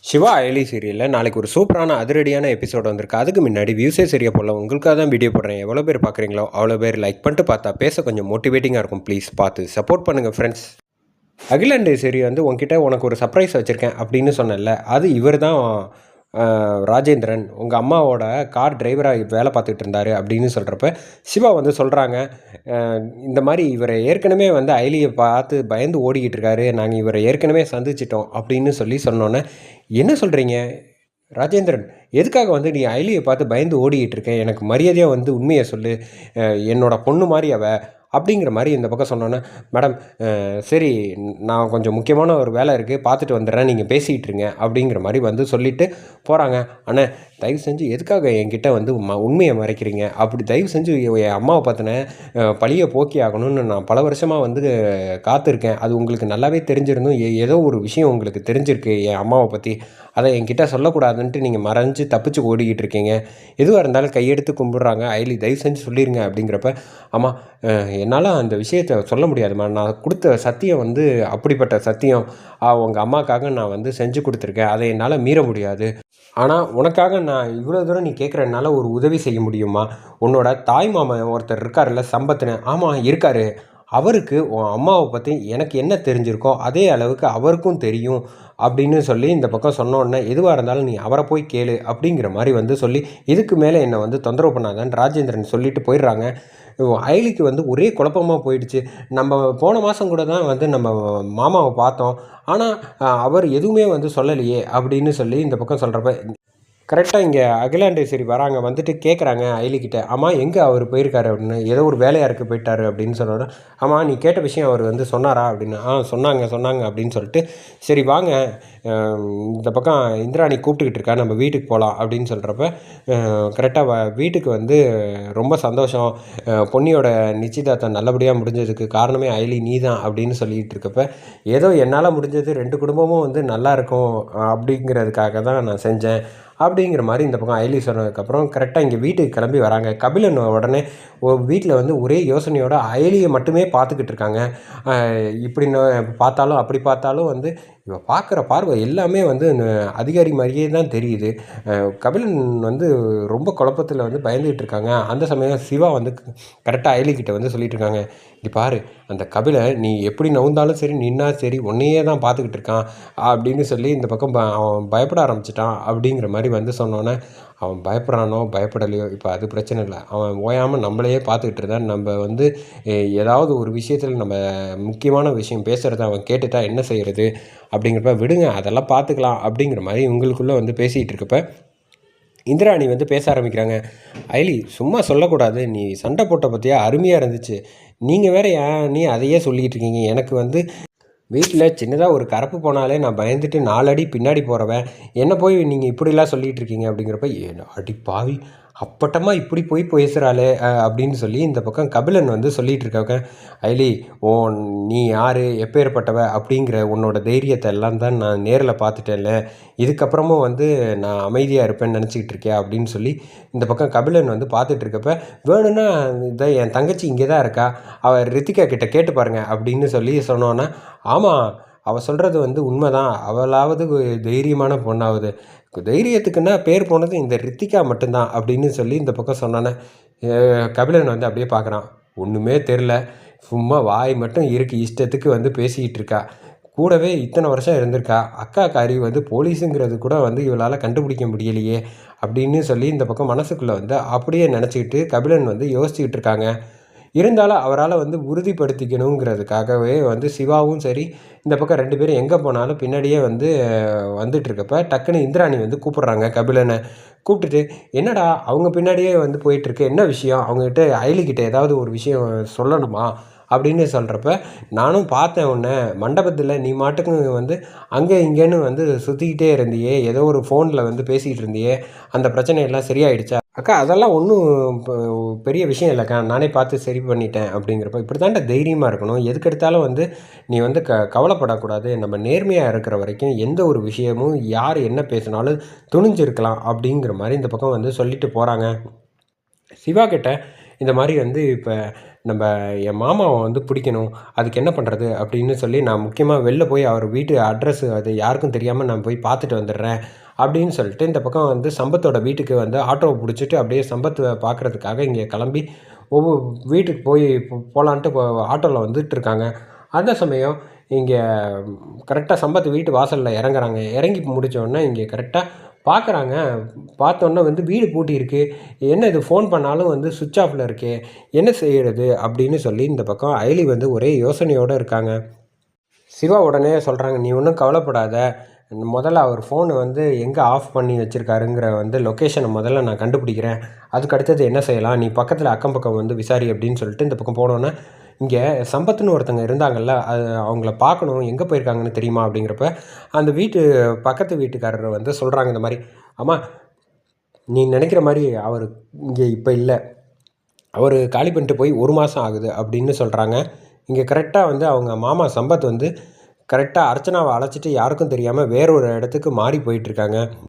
சிவா அயலி சீரியலில் நாளைக்கு ஒரு சூப்பரான அதிரடியான எபிசோட் வந்திருக்கு. அதுக்கு முன்னாடி வியூஸே சரியாக போடல. உங்களுக்காக தான் வீடியோ போடுறேன். எவ்வளோ பேர் பார்க்குறீங்களோ அவ்வளோ பேர் லைக் பண்ணிட்டு பார்த்தா பேச கொஞ்சம் மோட்டிவேட்டிங்காக இருக்கும். ப்ளீஸ் பார்த்து சப்போர்ட் பண்ணுங்கள் ஃப்ரெண்ட்ஸ். அகிலாண்டேஸ்வரி வந்து உங்ககிட்ட உனக்கு ஒரு சர்ப்ரைஸ் வச்சுருக்கேன் அப்படின்னு சொன்னேன்ல, அது இவர் தான். ராஜேந்திரன் உங்கள் அம்மாவோட கார் டிரைவராக வேலை பார்த்துட்டு இருந்தார் அப்படின்னு சொல்கிறப்ப சிவா வந்து சொல்கிறாங்க, இந்த மாதிரி இவரை ஏற்கனவே வந்து அயலியை பார்த்து பயந்து ஓடிக்கிட்டு இருக்காரு, நாங்கள் இவரை ஏற்கனவே சந்திச்சிட்டோம் அப்படின்னு சொன்னோன்னே, என்ன சொல்கிறீங்க ராஜேந்திரன், எதுக்காக வந்து நீ அயலியை பார்த்து பயந்து ஓடிக்கிட்டு இருக்க, எனக்கு மரியாதையாக வந்து உண்மையை சொல்லு, என்னோட பொண்ணு மாதிரி அவ அப்படிங்கிற மாதிரி இந்த பக்கம் சொன்னோன்னே, மேடம் சரி நான் கொஞ்சம் முக்கியமான ஒரு வேலை இருக்குது பார்த்துட்டு வந்துடுறேன், நீங்கள் பேசிகிட்டு இருங்க அப்படிங்கிற மாதிரி வந்து சொல்லிவிட்டு போகிறாங்க. அண்ணே தயவு செஞ்சு எதுக்காக என்கிட்ட வந்து உண்மையை மறைக்கிறீங்க, அப்படி தயவு செஞ்சு என் அம்மாவை பார்த்தின பழியை போக்கி ஆகணும்னு நான் பல வருஷமாக வந்து காத்திருக்கேன், அது உங்களுக்கு நல்லாவே தெரிஞ்சிருந்தும் ஏதோ ஒரு விஷயம் உங்களுக்கு தெரிஞ்சிருக்கு என் அம்மாவை பற்றி, அதை என்கிட்ட சொல்லக்கூடாதுன்ட்டு நீங்கள் மறைஞ்சு தப்பிச்சு ஓடிக்கிட்டு இருக்கீங்க, எதுவாக இருந்தாலும் கையெடுத்து கும்பிட்றாங்க அயலி, தயவு செஞ்சு சொல்லிடுங்க அப்படிங்கிறப்ப, ஆமாம் என்னால் அந்த விஷயத்தை சொல்ல முடியாதும்மா, நான் கொடுத்த சத்தியம் வந்து அப்படிப்பட்ட சத்தியம், உங்கள் அம்மாக்காக நான் வந்து செஞ்சு கொடுத்துருக்கேன், அதை என்னால் மீற முடியாது, ஆனால் உனக்காக நான் இவ்வளோ தூரம் நீ கேட்குறதுனால ஒரு உதவி செய்ய முடியுமா, உன்னோட தாய் மாமன் ஒருத்தர் இருக்கார்ல சம்பத்துன்னு, ஆமாம் இருக்கார், அவருக்கு உன் அம்மாவை பற்றி எனக்கு என்ன தெரிஞ்சிருக்கோ அதே அளவுக்கு அவருக்கும் தெரியும் அப்படின்னு சொல்லி இந்த பக்கம் சொன்னோன்னே, எதுவாக இருந்தாலும் நீ அவரை போய் கேளு அப்படிங்கிற மாதிரி வந்து சொல்லி, இதுக்கு மேலே என்னை வந்து தொந்தரவு பண்ணாதான்னு ராஜேந்திரன் சொல்லிட்டு போயிடுறாங்க. அயலிக்கு வந்து ஒரே குழப்பமாக போயிடுச்சு. நம்ம போன மாதம் கூட தான் வந்து நம்ம மாமாவை பார்த்தோம், ஆனால் அவர் எதுவுமே வந்து சொல்லலையே அப்படின்னு சொல்லி இந்த பக்கம் சொல்கிறப்ப, கரெக்டாக இங்கே அகிலாண்டேஸ்வரி வராங்க, வந்துட்டு கேட்குறாங்க அயலிக்கிட்ட, ஆமாம் எங்கே அவர் போயிருக்காரு அப்படின்னு, ஏதோ ஒரு வேலையாக இருக்க போயிட்டாரு அப்படின்னு சொன்னோட, ஆமாம் நீ கேட்ட விஷயம் அவர் வந்து சொன்னாரா அப்படின்னு, சொன்னாங்க அப்படின்னு சொல்லிட்டு, சரி வாங்க இந்த பக்கம் இந்திராணி கூப்பிட்டுக்கிட்டு இருக்கா, நம்ம வீட்டுக்கு போகலாம் அப்படின்னு சொல்கிறப்ப, கரெக்டாக வீட்டுக்கு வந்து ரொம்ப சந்தோஷம், பொன்னியோட நிச்சயதார்த்தம் நல்லபடியாக முடிஞ்சதுக்கு காரணமே அயலி நீ தான் அப்படின்னு சொல்லிகிட்டு இருக்கப்ப, ஏதோ என்னால் முடிஞ்சது 2 குடும்பமும் வந்து நல்லா இருக்கும் அப்படிங்கிறதுக்காக தான் நான் செஞ்சேன் அப்படிங்கிற மாதிரி இந்த பக்கம் அயலி சொன்னதுக்கப்புறம் கரெக்டாக இங்கே வீட்டுக்கு கிளம்பி வராங்க. கபிலன் உடனே வீட்டில் வந்து ஒரே யோசனையோட அயலியை மட்டுமே பார்த்துக்கிட்டு இருக்காங்க. இப்படி பார்த்தாலும் அப்படி பார்த்தாலும் வந்து இவ பார்க்குற பார்வை எல்லாமே வந்து அதிகாரி மாதிரியே தான் தெரியுது. கபிலன் வந்து ரொம்ப குழப்பத்தில் வந்து பயந்துகிட்டு இருக்காங்க. அந்த சமயம் சிவா வந்து கரெக்டாக அயலிக்கிட்ட வந்து சொல்லிட்டு இருக்காங்க, இங்கே பாரு அந்த கபிலை நீ எப்படி நவுந்தாலும் சரி நின்னா சரி உன்னையே தான் பார்த்துக்கிட்டு இருக்கான் அப்படின்னு சொல்லி இந்த பக்கம் அவன் பயப்பட ஆரம்பிச்சிட்டான் அப்படிங்கிற மாதிரி வந்து சொன்னோன்னே, அவன் பயப்படுறானோ பயப்படலையோ இப்போ அது பிரச்சனை இல்லை, அவன் ஓயாமல் நம்மளையே பார்த்துக்கிட்டு இருந்தான், நம்ம வந்து ஏதாவது ஒரு விஷயத்தில் நம்ம முக்கியமான விஷயம் பேசுகிறத அவன் கேட்டுட்டா என்ன செய்கிறது அப்படிங்கிறப்ப, விடுங்க அதெல்லாம் பார்த்துக்கலாம் அப்படிங்கிற மாதிரி உங்களுக்குள்ளே வந்து பேசிகிட்டு இருக்கப்ப இந்திராணி வந்து பேச ஆரம்பிக்கிறாங்க. அயலி சும்மா சொல்லக்கூடாது, நீ சண்டை போட்ட பற்றியா அருமையாக இருந்துச்சு, நீங்கள் வேற ஏன் நீ அதையே சொல்லிகிட்டு இருக்கீங்க, எனக்கு வந்து வீட்டில் சின்னதாக ஒரு கரப்பு போனாலே நான் பயந்துட்டு 4 அடி பின்னாடி போகிறவன், என்ன போய் நீங்கள் இப்படிலாம் சொல்லிகிட்டு இருக்கீங்க அப்படிங்கிறப்ப, அடி பாவி அப்பட்டமாக இப்படி போய் பேசுகிறாளே அப்படின்னு சொல்லி இந்த பக்கம் கபிலன் வந்து சொல்லிகிட்டு இருக்காங்க. அயலி நீ யார் எப்பேற்பட்டவ அப்படிங்கிற உன்னோட தைரியத்தை எல்லாம் தான் நான் நேரில் பார்த்துட்டேன்ல, இதுக்கப்புறமும் வந்து நான் அமைதியாக இருப்பேன்னு நினச்சிக்கிட்டு இருக்கேன் அப்படின்னு சொல்லி இந்த பக்கம் கபிலன் வந்து பார்த்துட்டு இருக்கப்ப, வேணும்னா இதை என் தங்கச்சி இங்கே தான் இருக்கா, அவள் ரித்திகா கிட்ட கேட்டு பாருங்க அப்படின்னு சொல்லி சொன்னோன்னா, ஆமாம் அவள் சொல்கிறது வந்து உண்மை தான், அவளாவது தைரியமான பொண்ணாகுது, தைரியத்துக்குன்னா பேர் போனது இந்த ரித்திகா மட்டும்தான் அப்படின்னு சொல்லி இந்த பக்கம் சொன்னானே, கபிலன் வந்து அப்படியே பார்க்குறான், ஒன்றுமே தெரில, சும்மா வாய் மட்டும் இருக்கு, இஷ்டத்துக்கு வந்து பேசிக்கிட்டு இருக்கா, கூடவே இத்தனை வருஷம் இருந்திருக்கா, அக்கா காரி வந்து போலீஸுங்கிறது கூட வந்து இவளால் கண்டுபிடிக்க முடியலையே அப்படின்னு சொல்லி இந்த பக்கம் மனசுக்குள்ளே வந்து அப்படியே நினச்சிக்கிட்டு கபிலன் வந்து யோசிச்சுக்கிட்டு இருக்காங்க. இருந்தாலும் அவரால் வந்து உறுதிப்படுத்திக்கணுங்கிறதுக்காகவே வந்து சிவாவும் சரி இந்த பக்கம் 2 பேரும் எங்கே போனாலும் பின்னாடியே வந்து வந்துட்டுருக்கப்ப டக்குன்னு இந்திராணி வந்து கூப்பிட்றாங்க கபிலனை. கூப்பிட்டுட்டு, என்னடா அவங்க பின்னாடியே வந்து போயிட்டுருக்கு, என்ன விஷயம், அவங்ககிட்ட அயலிக்கிட்ட ஏதாவது ஒரு விஷயம் சொல்லணுமா அப்படின்னு சொல்கிறப்ப, நானும் பார்த்தேன் உன்னை மண்டபத்தில் நீ மாட்டுக்கு வந்து அங்கே இங்கேன்னு வந்து சுற்றிக்கிட்டே இருந்தியே, ஏதோ ஒரு ஃபோனில் வந்து பேசிக்கிட்டு இருந்தியே, அந்த பிரச்சனையெல்லாம் சரியாயிடுச்சா அக்கா, அதெல்லாம் ஒன்றும் பெரிய விஷயம் இல்லைக்கா, நானே பார்த்து சரி பண்ணிட்டேன் அப்படிங்கிறப்ப, இப்படி தாண்டா தைரியமாக இருக்கணும், எதுக்கெடுத்தாலும் வந்து நீ வந்து கவலைப்படக்கூடாது, நம்ம நேர்மையாக இருக்கிற வரைக்கும் எந்த ஒரு விஷயமும் யார் என்ன பேசினாலும் துணிஞ்சிருக்கலாம் அப்படிங்கிற மாதிரி இந்த பக்கம் வந்து சொல்லிட்டு போகிறாங்க. சிவா கிட்ட இந்த மாதிரி வந்து இப்போ நம்ம என் மாமாவை வந்து பிடிக்கணும், அதுக்கு என்ன பண்ணுறது அப்படின்னு சொல்லி நான் முக்கியமாக வெளில போய் அவர் வீட்டு அட்ரஸ் அது யாருக்கும் தெரியாமல் நான் போய் பார்த்துட்டு வந்துடுறேன் அப்படின்னு சொல்லிட்டு இந்த பக்கம் வந்து சம்பத்தோட வீட்டுக்கு வந்து ஆட்டோவை பிடிச்சிட்டு அப்படியே சம்பத்தை பார்க்குறதுக்காக இங்கே கிளம்பி ஒவ்வொரு வீட்டுக்கு போய் போகலான்ட்டு ஆட்டோவில் வந்துட்டு இருக்காங்க. அந்த சமயம் இங்கே கரெக்டாக சம்பத் வீட்டு வாசலில் இறங்குறாங்க. இறங்கி முடித்தோடனே இங்கே கரெக்டாக பார்க்குறாங்க. பார்த்தோன்னே வந்து வீடு பூட்டியிருக்கு. என்ன இது ஃபோன் பண்ணாலும் வந்து சுவிட்ச் ஆஃபில் இருக்கே, என்ன செய்கிறது அப்படின்னு சொல்லி இந்த பக்கம் அயலி வந்து ஒரே யோசனையோடு இருக்காங்க. சிவா உடனே சொல்கிறாங்க, நீ ஒன்றும் கவலைப்படாத, முதல்ல அவர் ஃபோனை வந்து எங்கே ஆஃப் பண்ணி வச்சுருக்காருங்கிற வந்து லொக்கேஷனை முதல்ல நான் கண்டுபிடிக்கிறேன். அதுக்கு அடுத்தது என்ன செய்யலாம், நீ பக்கத்தில் அக்கம் பக்கம் வந்து விசாரி அப்படின்னு சொல்லிட்டு இந்த பக்கம் போனோன்னே இங்கே சம்பத்துன்னு ஒருத்தங்க இருந்தாங்கல்ல, அது அவங்கள பார்க்கணும், எங்கே போயிருக்காங்கன்னு தெரியுமா அப்படிங்கிறப்ப அந்த பக்கத்து வீட்டுக்காரர் வந்து சொல்கிறாங்க இந்த மாதிரி, அம்மா நீ நினைக்கிற மாதிரி அவர் இங்கே இப்போ இல்லை, அவர் காலி பண்ணிட்டு போய் 1 மாதம் ஆகுது அப்படின்னு சொல்கிறாங்க. இங்கே கரெக்டாக வந்து அவங்க மாமா சம்பத் வந்து கரெக்டாக அர்ச்சனாவை அழைச்சிட்டு யாருக்கும் தெரியாமல் வேற ஒரு இடத்துக்கு மாறி போயிட்டுருக்காங்க.